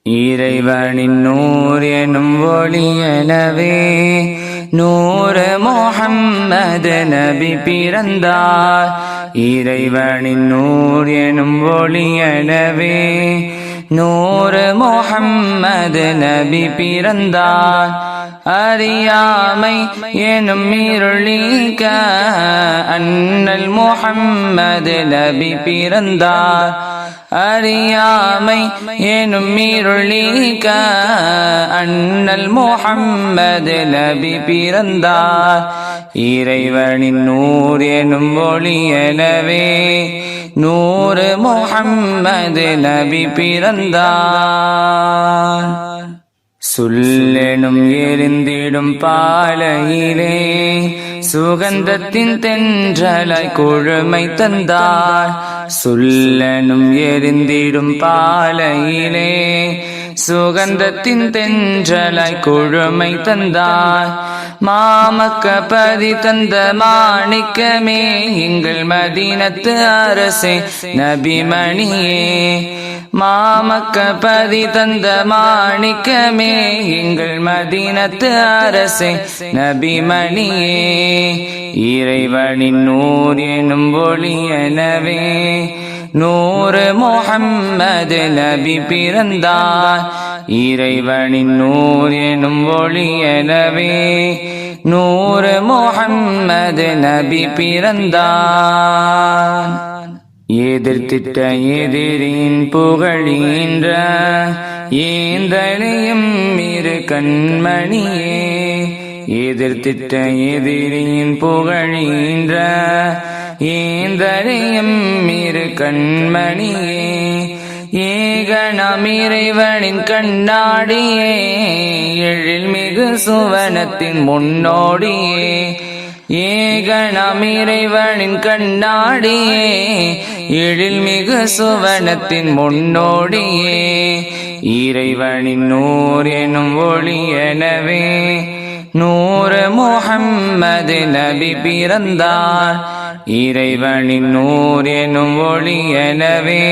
இறைவனின் நூர் எனும் ஒளியெனவே நூறு முஹம்மது நபி பிறந்தார். இறைவனின் நூர் எனும் ஒளியெனவே நூறு முஹம்மது நபி பிறந்தார். அறியாமை எனும் இருளிக்க அண்ணல் முஹம்மது நபி பிறந்தார். அறியாமை எனும் இருளிக்க அண்ணல் முஹம்மது நபி பிறந்தார். இறைவனின் நூர் எனும் ஒளியெனவே நூறு முஹம்மது நபி பிறந்தார். சொல்லெனும் எரிந்திடும் பாலையிலே சுகந்தத்தின் தென்றலாய் கொழுமை தந்தார். சொல்லெனும் எரிந்திடும் பாலையிலே சுகந்தத்தின் தென்றலாய் கொழுமை தந்தார். மாமக்க பதி தந்த மாணிக்கமே எங்கள் மதீனத்து அரசே நபிமணியே. மாமக்க பதி தந்த மாணிக்கமே எங்கள் மதீனத்து அரசே நபிமணியே. இறைவனின் நூர் எனும் ஒளியெனவே நூறு முஹம்மது நபி பிறந்தார். இறைவனின் நூர் எனும் ஒளியெனவே நூறு முஹம்மது நபி பிறந்தார். எதிர்த்திட்ட எதிரின் புகழின்ற ஏந்தலையும் இரு கண்மணியே. எதிர்த்திட்ட எதிரின் புகழின்ற ஏந்தலையும் இரு கண்மணியே. ஏகனாம் இறைவனின் கண்ணாடியே எழில்மிகு சுவனத்தின் முன்னோடியே. ஏகனாம் இறைவனின் கண்ணாடியே எழில்மிகு சுவனத்தின் முன்னோடியே. இறைவனின் நூர் எனும் ஒளியெனவே நூறு முஹம்மது நபி பிறந்தார். இறைவனின் நூர் எனும் ஒளியெனவே